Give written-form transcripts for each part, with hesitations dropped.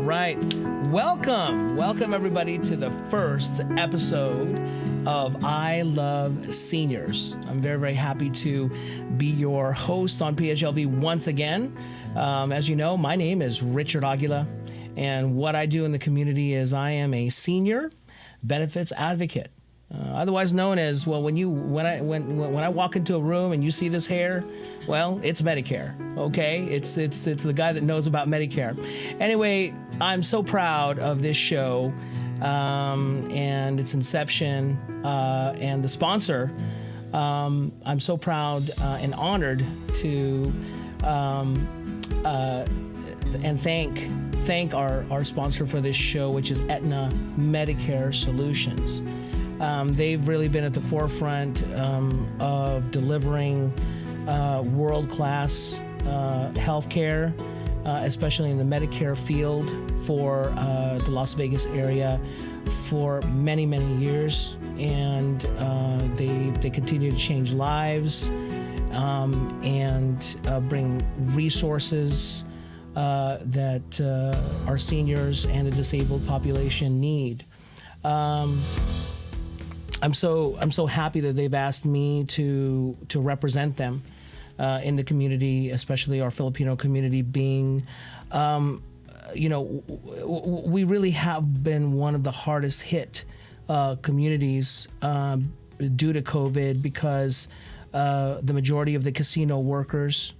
right. Welcome everybody to the first episode of I Love Seniors. I'm very, very happy to be your host on PHLV once again. As you know, my name is Richard Aguila, and what I do in the community is I am a senior benefits advocate. Otherwise known as, well, when I walk into a room and you see this hair, well, it's Medicare. Okay, it's the guy that knows about Medicare. Anyway, I'm so proud of this show and its inception and the sponsor. I'm so proud and honored to and thank our sponsor for this show, which is Aetna Medicare Solutions. They've really been at the forefront of delivering world-class healthcare, especially in the Medicare field for the Las Vegas area for many, many years. And they continue to change lives and bring resources that our seniors and the disabled population need. I'm so happy that they've asked me to represent them in the community, especially our Filipino community being, we really have been one of the hardest hit communities due to COVID because the majority of the casino workers,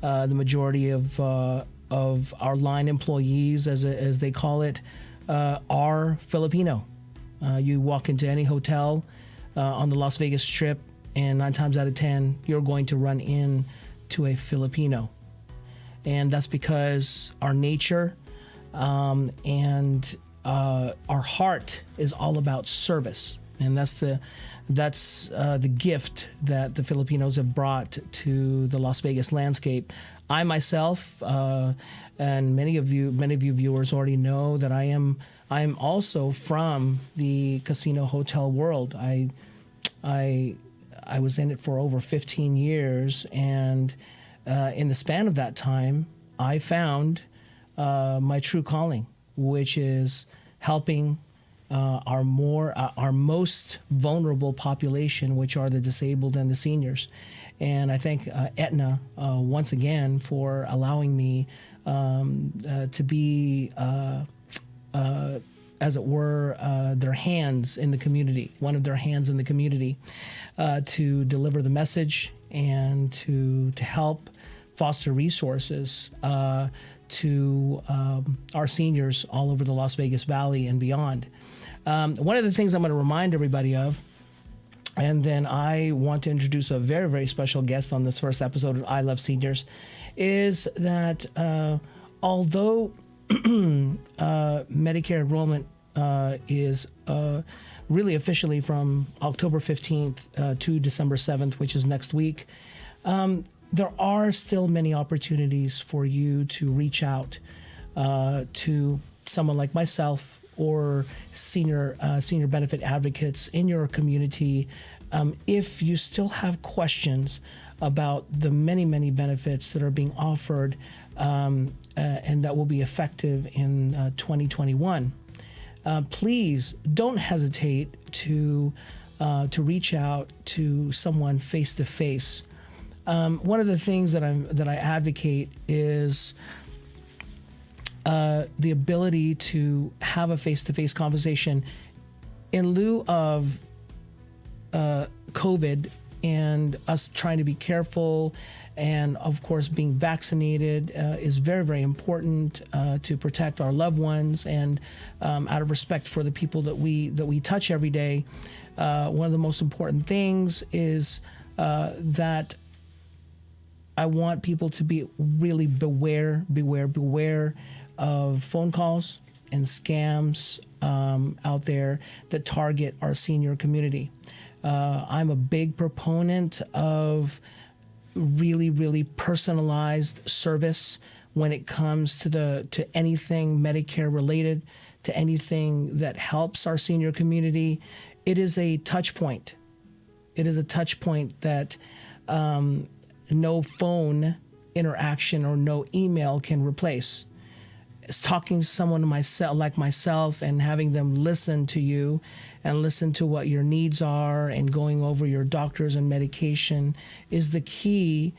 the majority of our line employees, as they call it, are Filipino. You walk into any hotel on the Las Vegas Strip, and 9 times out of 10, you're going to run into a Filipino. And that's because our nature and our heart is all about service. And that's the gift that the Filipinos have brought to the Las Vegas landscape. I myself, and many of you viewers already know that I am also from the casino hotel world. I was in it for over 15 years, and in the span of that time, I found my true calling, which is helping our most vulnerable population, which are the disabled and the seniors. And I thank Aetna once again for allowing me to be as it were, their hands in the community, one of their hands in the community, to deliver the message and to help foster resources to our seniors all over the Las Vegas Valley and beyond. One of the things I'm going to remind everybody of, and then I want to introduce a very, very special guest on this first episode of I Love Seniors, is that although Medicare enrollment is really officially from October 15th to December 7th, which is next week, there are still many opportunities for you to reach out to someone like myself or senior benefit advocates in your community if you still have questions about the many, many benefits that are being offered and that will be effective in 2021. Please don't hesitate to reach out to someone face to face. One of the things that I advocate is the ability to have a face to face conversation in lieu of COVID and us trying to be careful. And of course, being vaccinated is very, very important to protect our loved ones. And out of respect for the people that we touch every day, one of the most important things is that I want people to be really beware of phone calls and scams out there that target our senior community. I'm a big proponent of really, really personalized service when it comes to anything Medicare related, to anything that helps our senior community. It is a touch point. It is a touch point that no phone interaction or no email can replace. talking to someone like myself and having them listen to you and listen to what your needs are and going over your doctors and medication is the key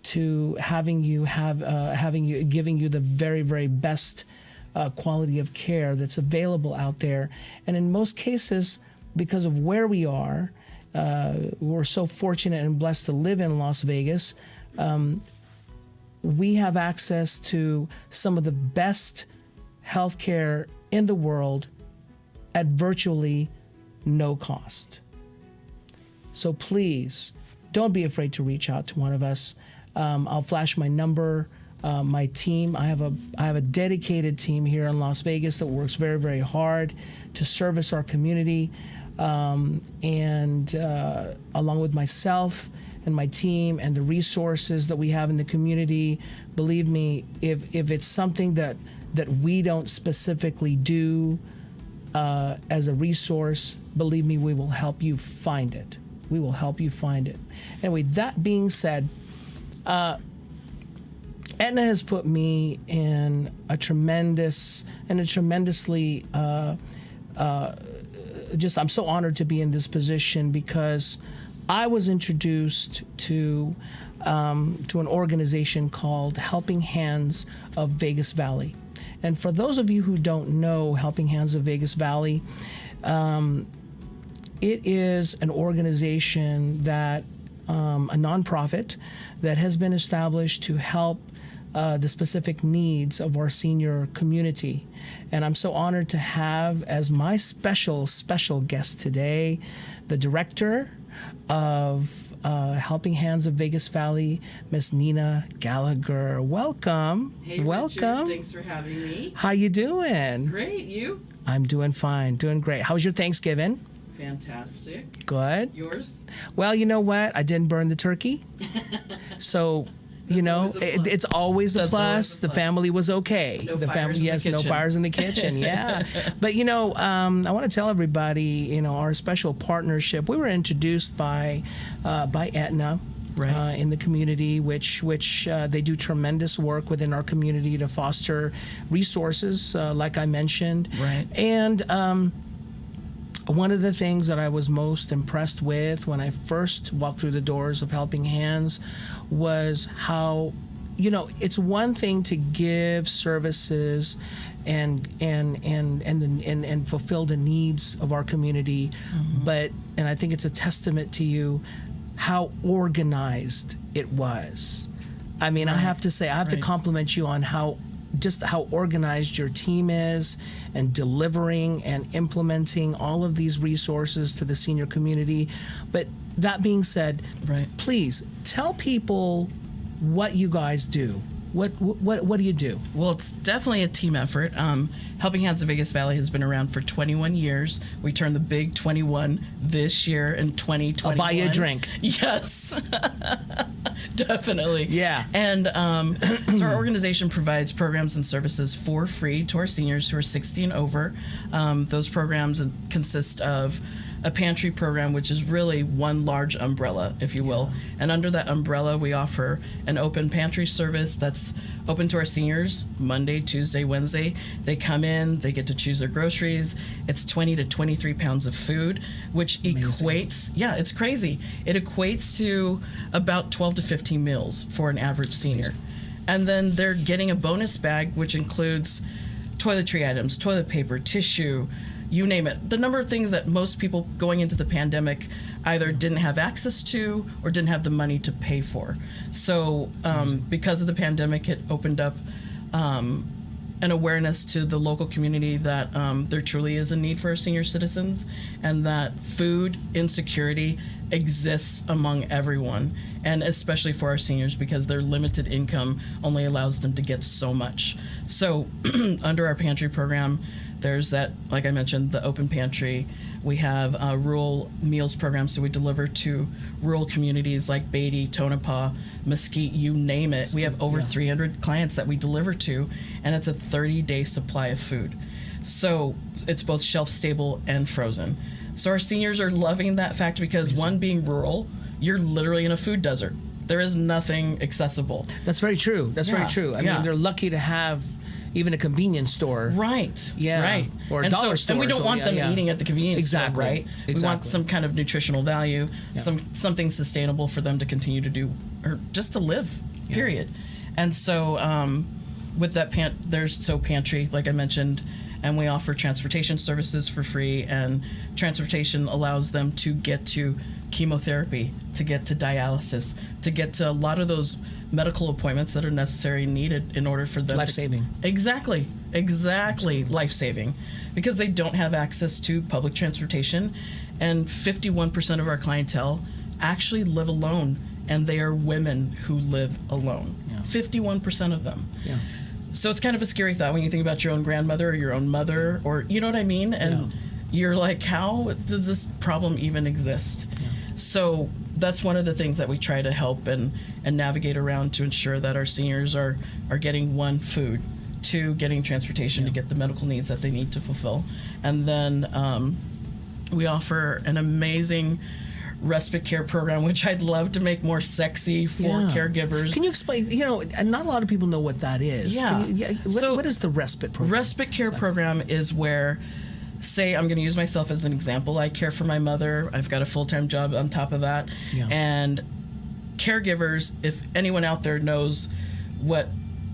to giving you the very, very best quality of care that's available out there. And in most cases, because of where we are, we're so fortunate and blessed to live in Las Vegas. We have access to some of the best healthcare in the world at virtually no cost. So please, don't be afraid to reach out to one of us. I'll flash my number, my team. I have a dedicated team here in Las Vegas that works very, very hard to service our community. And along with myself and my team and the resources that we have in the community, believe me, if it's something that we don't specifically do as a resource, believe me, we will help you find it. We will help you find it. Anyway, that being said, Aetna has put me in a tremendously I'm so honored to be in this position because I was introduced to an organization called Helping Hands of Vegas Valley. And for those of you who don't know Helping Hands of Vegas Valley, it is an organization that, a nonprofit that has been established to help the specific needs of our senior community. And I'm so honored to have as my special guest today, the director of Helping Hands of Vegas Valley, Miss Nina Gallagher. Welcome. Hey, welcome. Richard, thanks for having me. How you doing? Great, you? I'm doing fine, doing great. How was your Thanksgiving? Fantastic. Good. Yours? Well, you know what? I didn't burn the turkey. So, it's always a plus. The family was okay. No the fires family, in the yes, no kitchen. fires in the kitchen. Yeah. But I want to tell everybody, our special partnership. We were introduced by Aetna. Right. In the community, which they do tremendous work within our community to foster resources, like I mentioned. Right. And one of the things that I was most impressed with when I first walked through the doors of Helping Hands was how, it's one thing to give services and fulfill the needs of our community, but I think it's a testament to you how organized it was. I mean, I have to say, I have to compliment you on how organized your team is and delivering and implementing all of these resources to the senior community. But that being said, please tell people what you guys do. What do you do? Well, it's definitely a team effort. Helping Hands of Vegas Valley has been around for 21 years. We turned the big 21 this year in 2021. I'll buy you a drink. Yes, definitely. Yeah. And so our organization provides programs and services for free to our seniors who are 60 and over. Those programs consist of a pantry program, which is really one large umbrella, if you will. And under that umbrella, we offer an open pantry service that's open to our seniors Monday, Tuesday, Wednesday. They come in, they get to choose their groceries. It's 20 to 23 pounds of food, which equates, it's crazy. It equates to about 12 to 15 meals for an average senior. And then they're getting a bonus bag, which includes toiletry items, toilet paper, tissue, you name it. The number of things that most people going into the pandemic either didn't have access to or didn't have the money to pay for. So because of the pandemic, it opened up an awareness to the local community that there truly is a need for our senior citizens and that food insecurity exists among everyone, and especially for our seniors because their limited income only allows them to get so much. So under our pantry program, there's that, like I mentioned, the open pantry. We have a rural meals program, so we deliver to rural communities like Beatty, Tonopah, Mesquite, you name it. We have over 300 clients that we deliver to, and it's a 30-day supply of food. So it's both shelf-stable and frozen. So our seniors are loving that fact because, one, being rural, you're literally in a food desert. There is nothing accessible. That's very true. That's very true. I mean, they're lucky to have even a convenience store. Right. Yeah. Right. Or a dollar store. And we don't want them eating at the convenience store, right? Exactly. We want some kind of nutritional value, something sustainable for them to continue to do, or just to live, period. And so with that there's pantry, like I mentioned, and we offer transportation services for free, and transportation allows them to get to chemotherapy, to get to dialysis, to get to a lot of those medical appointments that are necessary and needed in order for them life-saving. Exactly, life-saving, because they don't have access to public transportation, and 51% of our clientele actually live alone, and they are women who live alone. 51% of them. Yeah. So it's kind of a scary thought when you think about your own grandmother or your own mother, or you know what I mean? And you're like, how does this problem even exist? Yeah. So that's one of the things that we try to help and navigate around to ensure that our seniors are getting, one, food, two, getting transportation to get the medical needs that they need to fulfill. And then we offer an amazing respite care program, which I'd love to make more sexy for caregivers. Can you explain, and not a lot of people know what that is. Yeah. What is the respite program? Respite care program is where, say, I'm going to use myself as an example. I care for my mother. I've got a full-time job on top of that. Yeah. And caregivers, if anyone out there knows what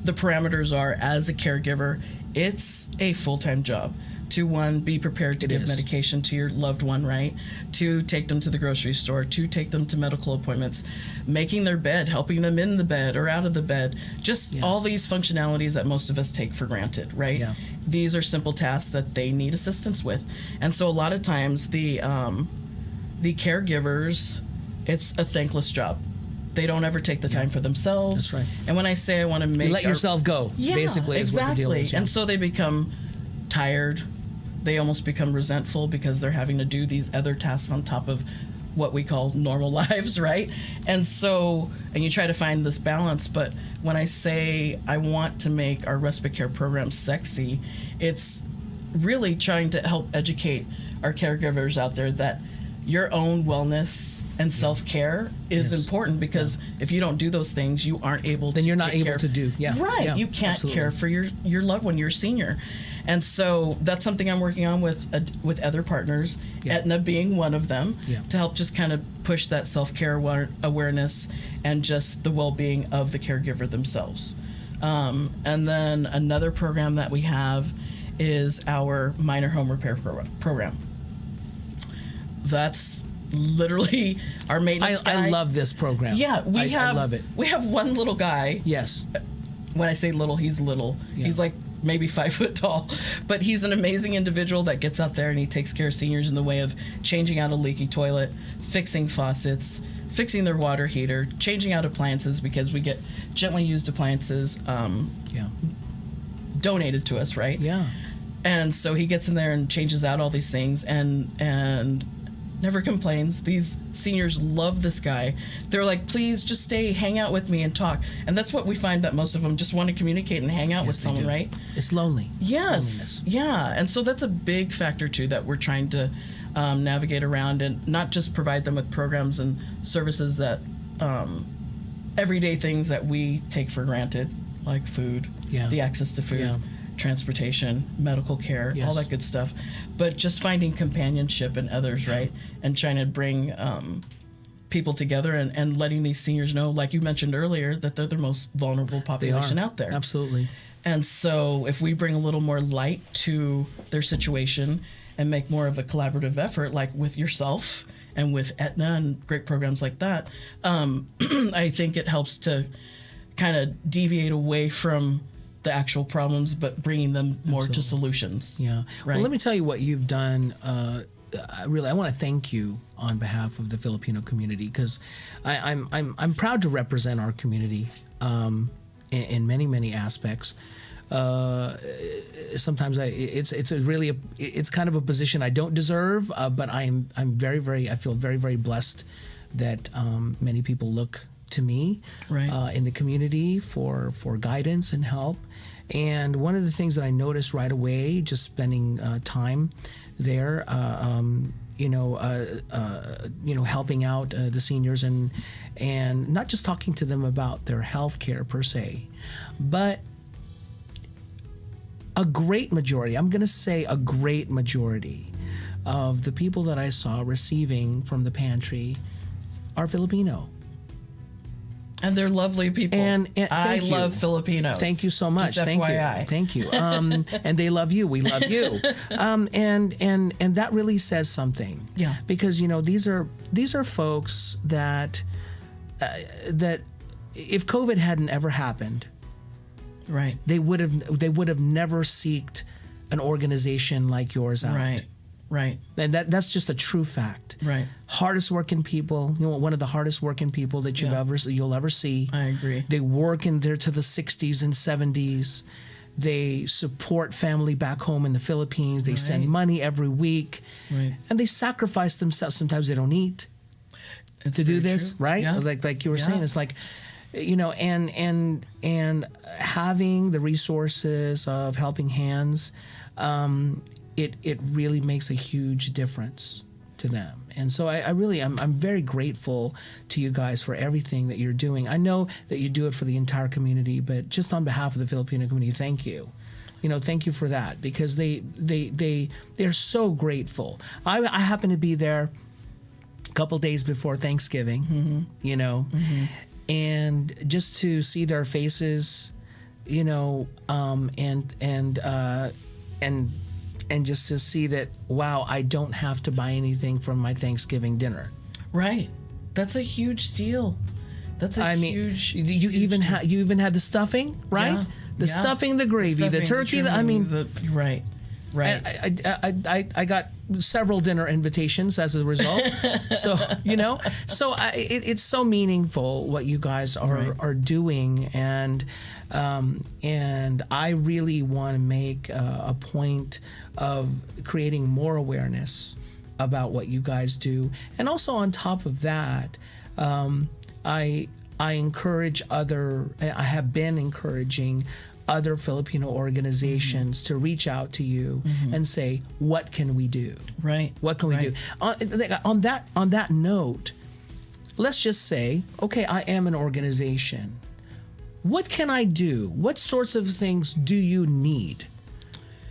the parameters are as a caregiver, it's a full-time job. To, one, be prepared to give medication to your loved one, right? To take them to the grocery store, to take them to medical appointments, making their bed, helping them in the bed or out of the bed, just all these functionalities that most of us take for granted, right? Yeah. These are simple tasks that they need assistance with. And so a lot of times the caregivers, it's a thankless job. They don't ever take the time for themselves. That's right. And when I say I want to make... You let yourself go, basically, is what the deal is. And so they become tired. They almost become resentful because they're having to do these other tasks on top of what we call normal lives, right? And so, and you try to find this balance, but when I say I want to make our respite care program sexy, it's really trying to help educate our caregivers out there that your own wellness and self-care is important, because if you don't do those things, you aren't able to then you're not able to do. Right. You can't care for your loved one, your senior. And so that's something I'm working on with other partners, Aetna being one of them, to help just kind of push that self-care awareness and just the well-being of the caregiver themselves. And then another program that we have is our minor home repair program. That's literally our maintenance guy. I love this program. Yeah, I love it. We have one little guy. Yes. When I say little, he's little. Yeah. He's like maybe 5 foot tall, but he's an amazing individual that gets out there and he takes care of seniors in the way of changing out a leaky toilet, fixing faucets, fixing their water heater, changing out appliances, because we get gently used appliances donated to us, right? Yeah. And so he gets in there and changes out all these things and never complains. These seniors love this guy. They're like, please just stay, hang out with me and talk. And that's what we find, that most of them just want to communicate and hang out with someone, right? It's lonely. Yes. Loneliness. Yeah. And so that's a big factor too that we're trying to navigate around, and not just provide them with programs and services that everyday things that we take for granted, like food, the access to food, transportation, medical care, all that good stuff, but just finding companionship in others, right? And trying to bring people together and letting these seniors know, like you mentioned earlier, that they're the most vulnerable population out there. Absolutely. And so if we bring a little more light to their situation and make more of a collaborative effort, like with yourself and with Aetna and great programs like that, I think it helps to kind of deviate away from the actual problems, but bringing them more to solutions. Yeah. Right? Well, let me tell you what you've done. Really, I want to thank you on behalf of the Filipino community, because I'm proud to represent our community in many aspects. Sometimes it's kind of a position I don't deserve, but I feel very blessed that many people look to me in the community for guidance and help. And one of the things that I noticed right away, just spending time there, helping out the seniors and not just talking to them about their health care per se, but a great majority, I'm going to say a great majority of the people that I saw receiving from the pantry are Filipino. And they're lovely people. And I thank you. love Filipinos. Thank you so much. Just Thank FYI. you. Thank you. And they love you. We love you. And that really says something. Yeah. Because these are folks that that if COVID hadn't ever happened, Right. they would have never seeked an organization like yours out. Right. Right. And that's just a true fact. Right. Hardest working people, one of the hardest working people that you'll ever see. I agree. They work in there to the 60s and 70s. They support family back home in the Philippines. They send money every week. Right. And they sacrifice themselves. Sometimes they don't eat It's to do very this, true. right? Yeah. Like you were saying, it's like, and having the resources of Helping Hands, it really makes a huge difference to them. And so I'm very grateful to you guys for everything that you're doing. I know that you do it for the entire community, but just on behalf of the Filipino community, thank you. Thank you for that, because they're so grateful. I happened to be there a couple days before Thanksgiving, and just to see their faces, and just to see that, wow, I don't have to buy anything from my Thanksgiving dinner. Right. That's a huge deal. That's a huge. You even had the stuffing, right? Yeah. The stuffing, the gravy, the turkey. Right. Right. I got several dinner invitations as a result. So it's so meaningful what you guys are doing, and I really want to make a point of creating more awareness about what you guys do, and also on top of that, I encourage I have been encouraging other Filipino organizations to reach out to you and say, what can we do? Right. What can we do? On that note, let's just say, okay, I am an organization. What can I do? What sorts of things do you need?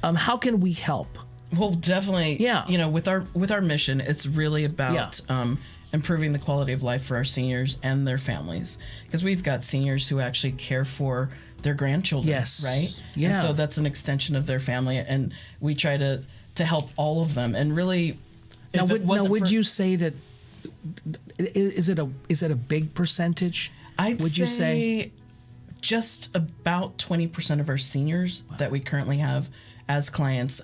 How can we help? Well, definitely. Yeah. With our mission, it's really about improving the quality of life for our seniors and their families, because we've got seniors who actually care for their grandchildren. Yes. Right. Yeah. And so that's an extension of their family, and we try to help all of them. And really, would you say that is it a big percentage? Would you say just about 20% of our seniors that we currently have as clients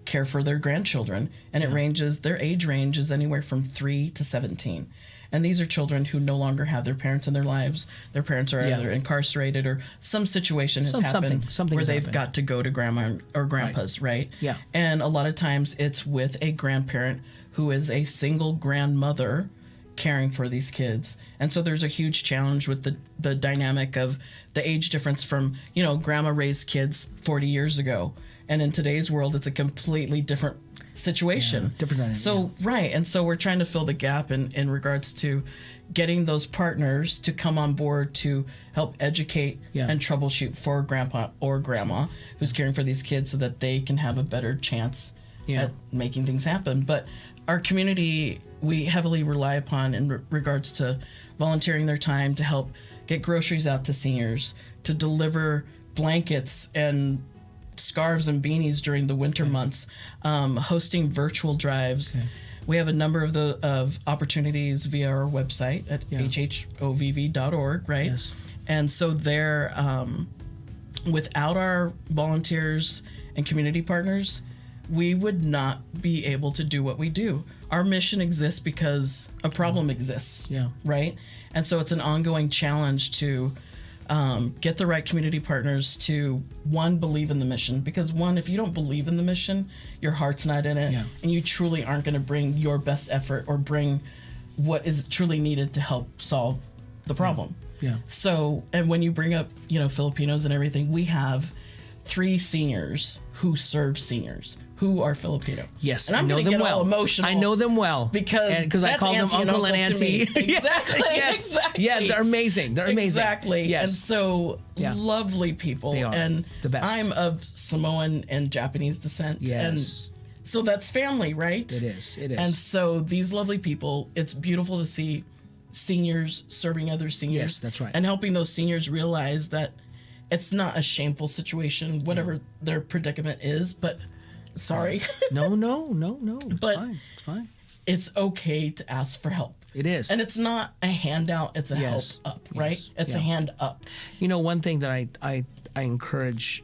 care for their grandchildren, and their age range is anywhere from 3 to 17. And these are children who no longer have their parents in their lives. Their parents are either incarcerated, or some situation has happened where they've got to go to grandma or grandpa's, right? Yeah. And a lot of times it's with a grandparent who is a single grandmother caring for these kids. And so there's a huge challenge with the dynamic of the age difference from, grandma raised kids 40 years ago. And in today's world, it's a completely different situation. Different dynamic. So, right. And so we're trying to fill the gap in regards to getting those partners to come on board to help educate and troubleshoot for grandpa or grandma who's caring for these kids, so that they can have a better chance at making things happen. But our community, we heavily rely upon in regards to volunteering their time to help get groceries out to seniors, to deliver blankets and scarves and beanies during the winter months, hosting virtual drives. We have a number of opportunities via our website at phlovv.org, right? Yes. And so there, without our volunteers and community partners, we would not be able to do what we do. Our mission exists because a problem exists, right? And so it's an ongoing challenge to get the right community partners to, one, believe in the mission. Because one, if you don't believe in the mission, your heart's not in it, and you truly aren't going to bring your best effort or bring what is truly needed to help solve the problem. Yeah. So, and when you bring up, Filipinos and everything, we have 3 seniors who serve seniors who are Filipino. Yes, and I'm I know gonna them get well. all emotional. I know them well because I call them uncle and auntie. Exactly. Yes, Exactly. yes, they're amazing. They're amazing. Exactly. Yes. And so lovely people. They are and the best. I'm of Samoan and Japanese descent. Yes. And so that's family, right? It is. It is. And so these lovely people, it's beautiful to see seniors serving other seniors. Yes, that's right. And helping those seniors realize that it's not a shameful situation, whatever their predicament is, but sorry. No. It's But- fine. It's fine. It's okay to ask for help. It is. And it's not a handout, it's a Yes. help up, right? Yes. It's a Yeah. hand up. You know, one thing that I encourage,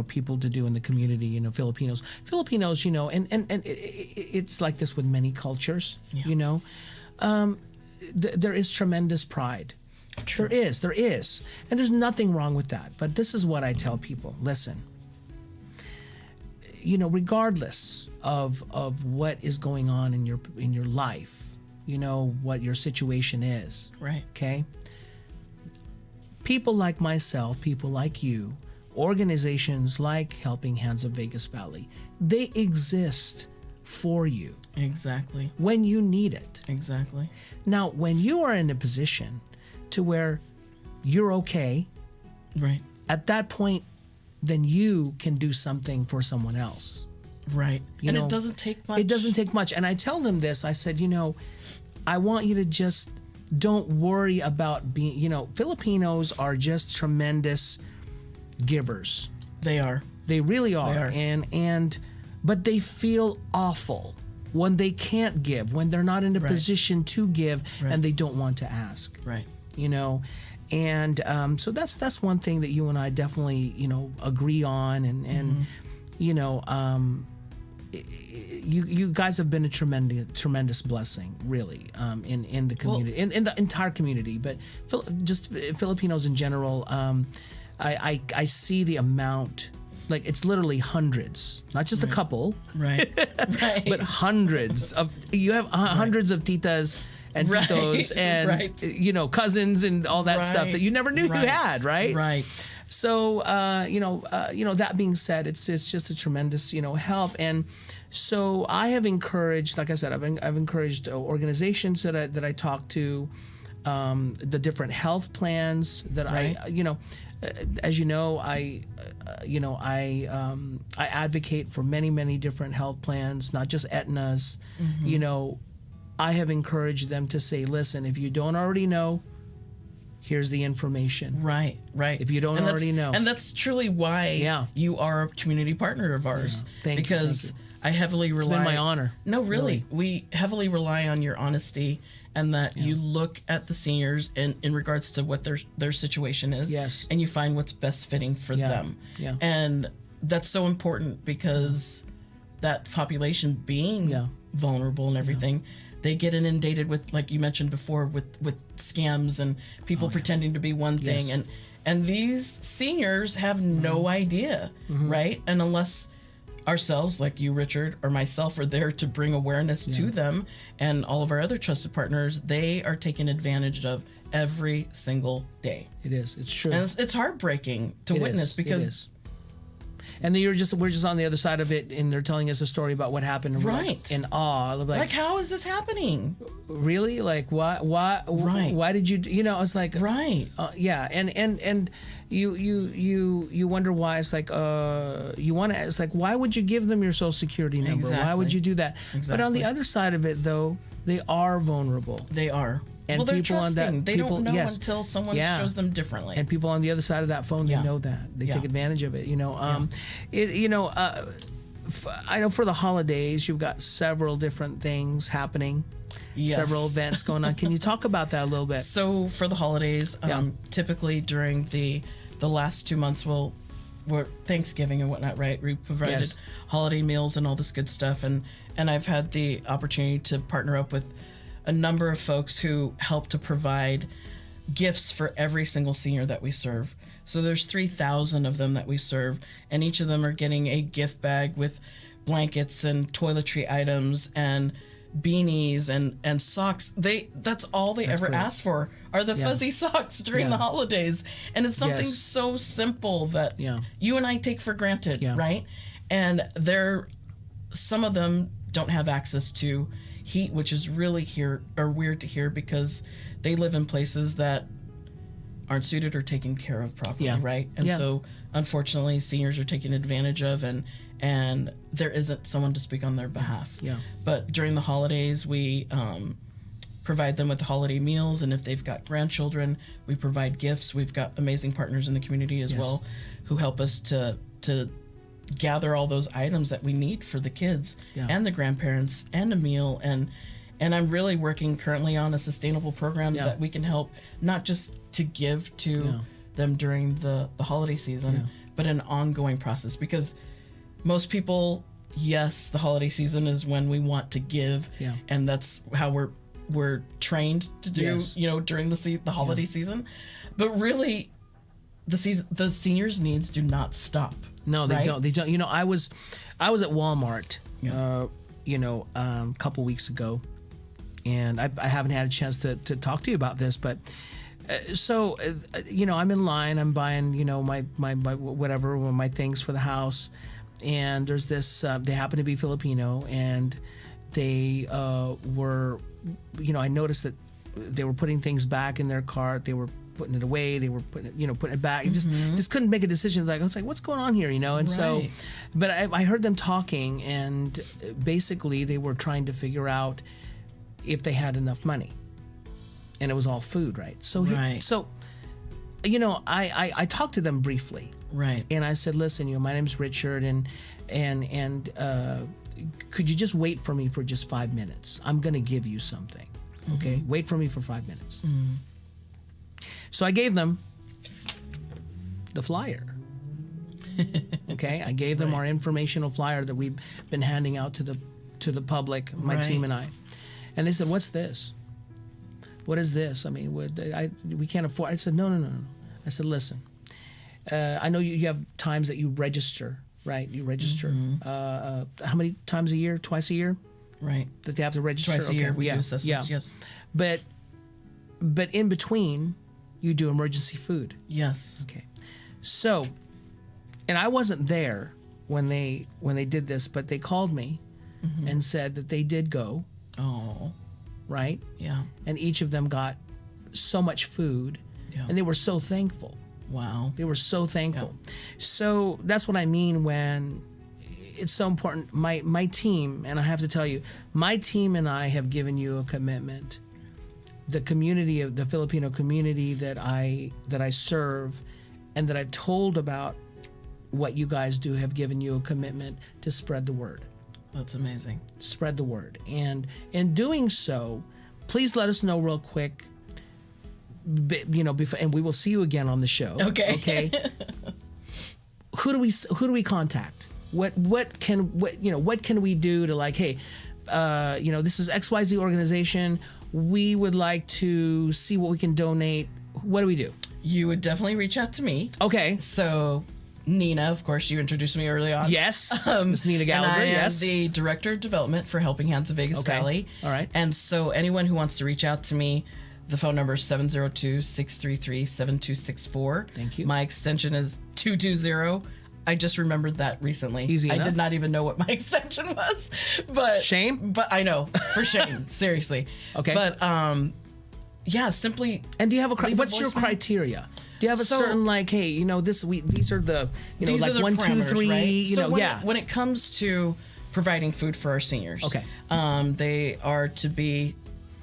people to do in the community, Filipinos, and it's like this with many cultures, there is tremendous pride. True. There is. And there's nothing wrong with that. But this is what I tell people. Listen, regardless of what is going on in your life, what your situation is. Right. Okay? People like myself, people like you, organizations like Helping Hands of Vegas Valley, they exist for you Exactly. when you need it. Exactly. Now, when you are in a position to where you're okay, Right. at that point, then you can do something for someone else. Right. And know, it doesn't take much. It doesn't take much. And I tell them this, I said, I want you to just don't worry about being, Filipinos are just tremendous givers. They are. They really are. They are. But they feel awful when they can't give, when they're not in a Right. position to give Right. and they don't want to ask. Right. And so that's one thing that you and I definitely agree on, and you guys have been a tremendous blessing, really, in the community, in the entire community, but just Filipinos in general. I see the amount. Like, it's literally hundreds, not just a couple, Right. Right. but hundreds of, you have hundreds of titas and Right. titos and Right. cousins and all that stuff Right. that you never knew you had, right? Right. So that being said, it's just a tremendous help. And so I have encouraged, like I said, I've encouraged organizations that I talk to, the different health plans that Right. as you know, I advocate for many different health plans, not just Aetna's. I have encouraged them to say, listen, if you don't already know, here's the information. Right. Right. If you don't already know. And that's truly why you are a community partner of ours. Yeah. Thank you, because thank you. I heavily rely. It's been my honor. No, really. We heavily rely on your honesty and that you look at the seniors in regards to what their situation is. Yes. And you find what's best fitting for them. Yeah. And that's so important because that population being vulnerable and everything, they get inundated with, like you mentioned before, with scams and people pretending to be one thing. Yes. And these seniors have no idea, right? And unless ourselves, like you, Richard, or myself, are there to bring awareness to them, and all of our other trusted partners, they are taken advantage of every single day. It is. It's true. And it's heartbreaking to It witness is. because It is. And then we're just on the other side of it, and they're telling us a story about what happened, and we're Right. in awe, like, how is this happening? really, like, why, Right. why did you, it's like, Right. yeah, and you wonder why. It's like, it's like, why would you give them your social security number? Why would Exactly. you do that? But on the Exactly. other side of it, though, they are vulnerable. They are. And well, they're people on that- trusting. They people- don't know yes. until someone Yeah. shows them differently. And people on the other side of that phone, they Yeah. know that. They Yeah. take advantage of it. I know for the holidays, you've got several different things happening, Yes. several events going on. Can you talk about that a little bit? So for the holidays, typically during the last 2 months, we're Thanksgiving and whatnot, right? We provided Yes. holiday meals and all this good stuff, and I've had the opportunity to partner up with a number of folks who help to provide gifts for every single senior that we serve. So there's 3,000 of them that we serve, and each of them are getting a gift bag with blankets and toiletry items and beanies and socks. That's all they ever great. ask for are the fuzzy socks during the holidays. And it's something Yes. so simple that you and I take for granted, right? And some of them don't have access to heat, which is really weird to hear because they live in places that aren't suited or taken care of properly, right? And so unfortunately seniors are taken advantage of, and there isn't someone to speak on their behalf. But during the holidays we provide them with holiday meals, and if they've got grandchildren, we provide gifts. We've got amazing partners in the community as well who help us to gather all those items that we need for the kids and the grandparents and a meal. And I'm really working currently on a sustainable program that we can help not just to give to them during the holiday season, but an ongoing process. Because most people, yes, the holiday season is when we want to give, and that's how we're trained to do, during the holiday season. But really, the seniors' needs do not stop. No, they don't. They don't. You know, I was at Walmart, a couple weeks ago, and I haven't had a chance to talk to you about this, but I'm in line. I'm buying, my whatever, my things for the house, and there's this. They happen to be Filipino, and they were, I noticed that they were putting things back in their cart. They were putting it away. They were putting it back. Just couldn't make a decision. Like I was like, what's going on here, And so, but I heard them talking, and basically they were trying to figure out if they had enough money, and it was all food, right? So, I talked to them briefly, right? And I said, listen, my name's Richard, and could you just wait for me for just 5 minutes? I'm gonna give you something, okay? Wait for me for 5 minutes. So I gave them the flyer. Okay, I gave them our informational flyer that we've been handing out to the public, my team and I. And they said, "What's this? What is this? I mean, we can't afford." I said, "No. I said, listen, I know you have times that you register, right? You register. How many times a year? Twice a year, right? That they have to register twice a year. We do assessments. Yes, but in between, you do emergency food. Yes. Okay. So, and I wasn't there when they did this, but they called me and said that they did go. Oh. Right? Yeah. And each of them got so much food, and they were so thankful. Wow. They were so thankful. Yeah. So that's what I mean when it's so important. My team, and I have to tell you, my team and I have given you a commitment. The community of the Filipino community that I serve, and that I've told about what you guys do, have given you a commitment to spread the word. That's amazing. Spread the word. And in doing so, please let us know real quick, before, and we will see you again on the show. Okay. Who do we contact? What can we do to, like, hey, this is XYZ organization. We would like to see what we can donate. What do we do? You would definitely reach out to me. Okay. So Nina, of course, you introduced me early on. Yes, Miss Nina Gallagher. And I am yes, the Director of Development for Helping Hands of Vegas Valley. All right. And so anyone who wants to reach out to me, the phone number is 702-633-7264. Thank you. My extension is 220. I just remembered that recently. Easy enough. I did not even know what my extension was. But shame? But I know, for shame. Seriously. Okay. But simply. And do you have what's your criteria? Do you have a certain, like, hey, these are the, these like are the 1, 2, 3, right? When it comes to providing food for our seniors, okay, they are to be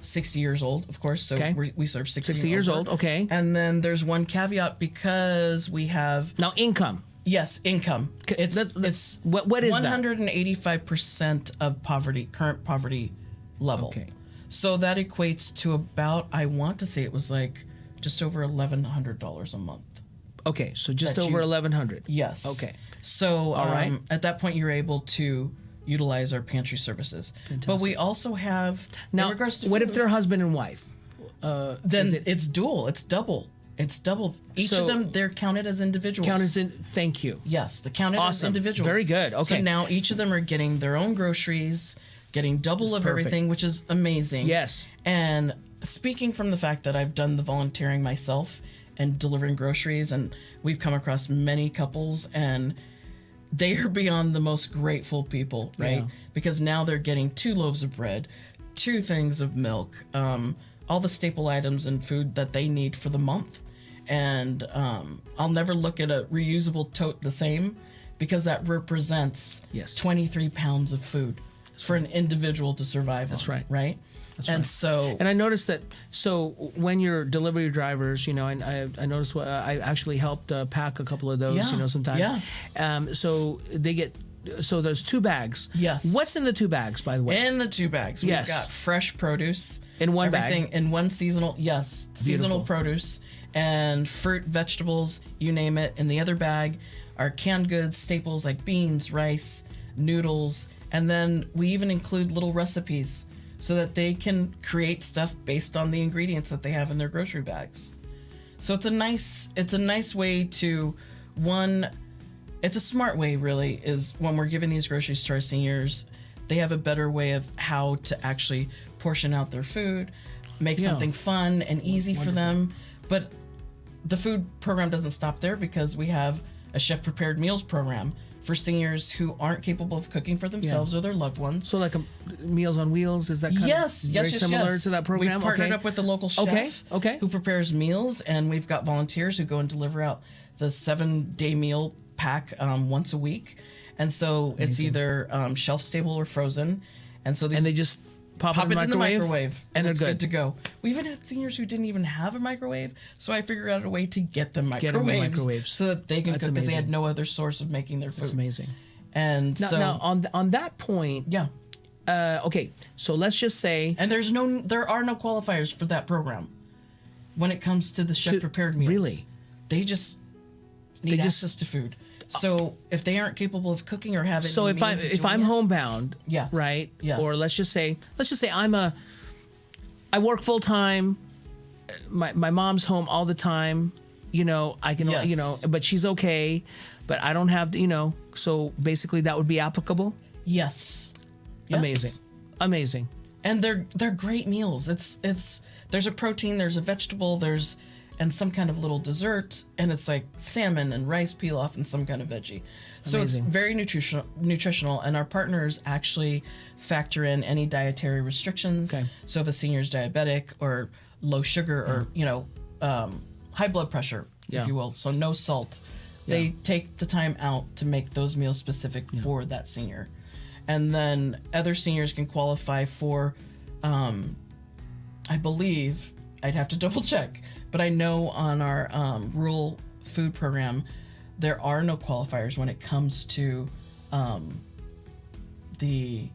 60 years old, of course. So we serve 60 years over. old. Okay. And then there's one caveat, because we have now income. Yes, income. It's what is 185% of current poverty level. Okay. So that equates to about, I want to say it was like just over $1,100 a month. Okay, so just over $1,100. Yes. Okay. So at that point, you're able to utilize our pantry services. Fantastic. But we also have, now, in regards to what food, if they're husband and wife? Then it's dual. It's double. It's double. Each of them, they're counted as individuals. Thank you. Yes, they're counted as individuals. Very good. Okay. So now each of them are getting their own groceries, getting double of perfect. everything, which is amazing. Yes. And speaking from the fact that I've done the volunteering myself and delivering groceries, and we've come across many couples, and they are beyond the most grateful people, right? Yeah. Because now they're getting 2 loaves of bread, 2 things of milk, all the staple items and food that they need for the month. And I'll never look at a reusable tote the same, because that represents 23 pounds of food for an individual to survive on. right. Right? That's and right. so... And I noticed that, so when you're delivery drivers, you know, and I noticed I actually helped pack a couple of those, Yeah. you know, sometimes. Yeah. So they get, so there's 2 bags. Yes. What's in the 2 bags, by the way? In the 2 bags, we've Yes. got fresh produce. In one everything bag. in one seasonal, seasonal Beautiful. produce and fruit, vegetables, you name it. In the other bag are canned goods, staples like beans, rice, noodles, and then we even include little recipes so that they can create stuff based on the ingredients that they have in their grocery bags. So it's a nice way to, one, it's a smart way really, is when we're giving these groceries to our seniors, they have a better way of how to actually portion out their food, make something fun and easy for them. But the food program doesn't stop there, because we have a chef prepared meals program for seniors who aren't capable of cooking for themselves or their loved ones. So like a Meals on Wheels, is that kind of very similar to that program? We've partnered up with the local chef who prepares meals, and we've got volunteers who go and deliver out the 7-day meal pack once a week. And so it's either shelf stable or frozen. And so these, and they just pop it in the microwave, and they're good to go. We even had seniors who didn't even have a microwave, so I figured out a way to get them microwaves, so that they can cook, because they had no other source of making their food. That's amazing. And now on that point, okay, so let's just say, and there are no qualifiers for that program when it comes to the chef prepared meals. Really, they just need access to food. So if they aren't capable of cooking or having, so if I'm homebound, right, or let's just say I work full time, my mom's home all the time, you know, I can, you know, but she's okay, but I don't have, you know, so basically that would be applicable. Yes. Amazing. And they're great meals. It's there's a protein, there's a vegetable, and some kind of little dessert, and it's like salmon and rice pilaf and some kind of veggie. So it's very nutritional, and our partners actually factor in any dietary restrictions. So if a senior's diabetic or low sugar or, you know, high blood pressure, if you will, so no salt, they take the time out to make those meals specific for that senior. And then other seniors can qualify for, I believe, I'd have to double check, but I know on our rural food program, there are no qualifiers when it comes to the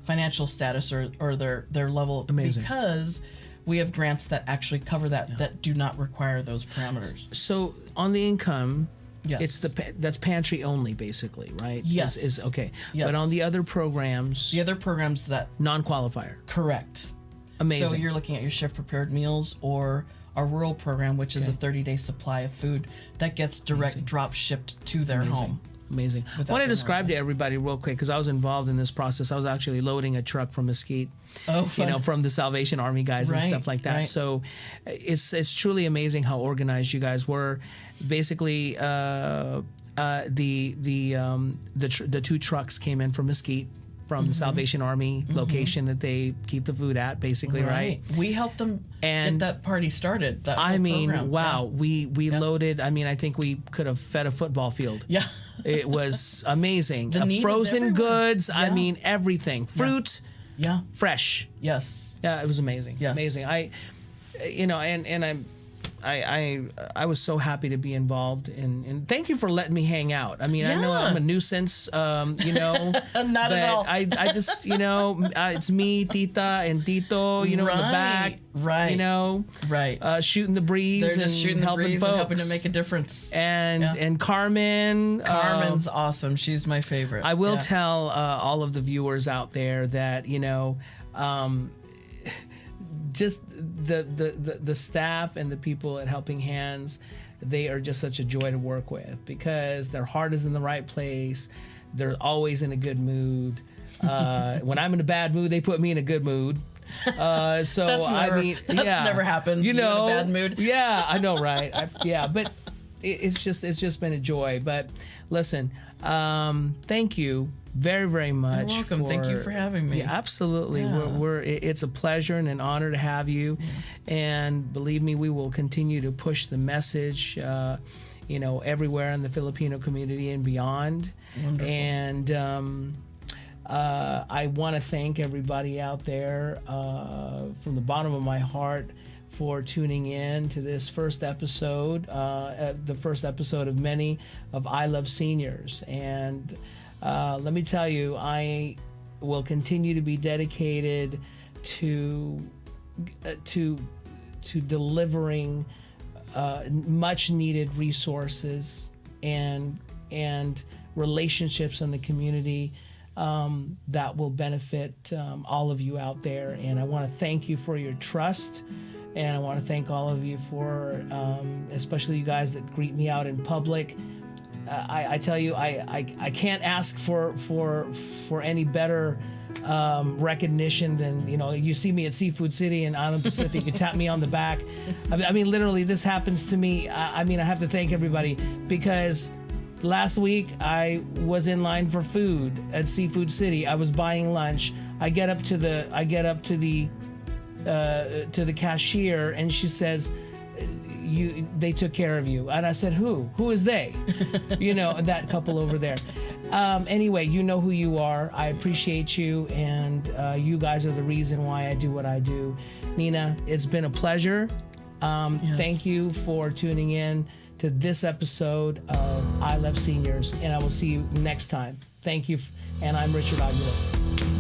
financial status or their level, because we have grants that actually cover that do not require those parameters. So on the income, it's that's pantry only, basically, right? Yes. Is okay. But on the other programs, that non-qualifier. Correct. Amazing. So you're looking at your chef prepared meals or our rural program, which is a 30-day supply of food that gets direct drop shipped to their home. Amazing. I want to describe to everybody real quick, because I was involved in this process. I was actually loading a truck from Mesquite, you know, from the Salvation Army guys and stuff like that. So it's truly amazing how organized you guys were. Basically, the 2 trucks came in from Mesquite, from the Salvation Army location that they keep the food at, basically, right? We helped them get that party started. That program. Wow, we loaded. I mean, I think we could have fed a football field. It was amazing. Frozen goods. I mean, everything. Fruit. Fresh. Yes. Yeah, it was amazing. Amazing. I was so happy to be involved, and thank you for letting me hang out. I mean, I know I'm a nuisance, you know. Not at all. I just, you know, it's me, Tita, and Tito, you know, in the back, you know, shooting the breeze. They're just shooting the breeze and helping to make a difference. And Carmen's awesome. She's my favorite. I will tell all of the viewers out there that, you know, just the staff and the people at Helping Hands, they are just such a joy to work with, because their heart is in the right place. They're always in a good mood. When I'm in a bad mood, they put me in a good mood. So That's never, I mean, yeah, never happens. You know, in a bad mood. Yeah, I know, right? But it's just been a joy. But listen, thank you very, very much. You're welcome. Thank you for having me. Yeah, absolutely. Yeah. It's a pleasure and an honor to have you. And believe me, we will continue to push the message, everywhere in the Filipino community and beyond. Wonderful. And I want to thank everybody out there from the bottom of my heart for tuning in to this first episode, the first episode of many of I Love Seniors. And let me tell you, I will continue to be dedicated to delivering much needed resources and relationships in the community that will benefit all of you out there. And I want to thank you for your trust. And I want to thank all of you for, especially you guys that greet me out in public. I tell you, I can't ask for any better recognition than, you see me at Seafood City in Island Pacific, you tap me on the back. I mean, literally, this happens to me. I have to thank everybody, because last week I was in line for food at Seafood City. I was buying lunch. I get up to the cashier, and she says, they took care of you. And I said, who is they? That couple over there. Anyway, you know who you are. I appreciate you, and you guys are the reason why I do what I do. Nina, it's been a pleasure. Yes. Thank you for tuning in to this episode of I Love Seniors, and I will see you next time. Thank you, and I'm Richard Aguila.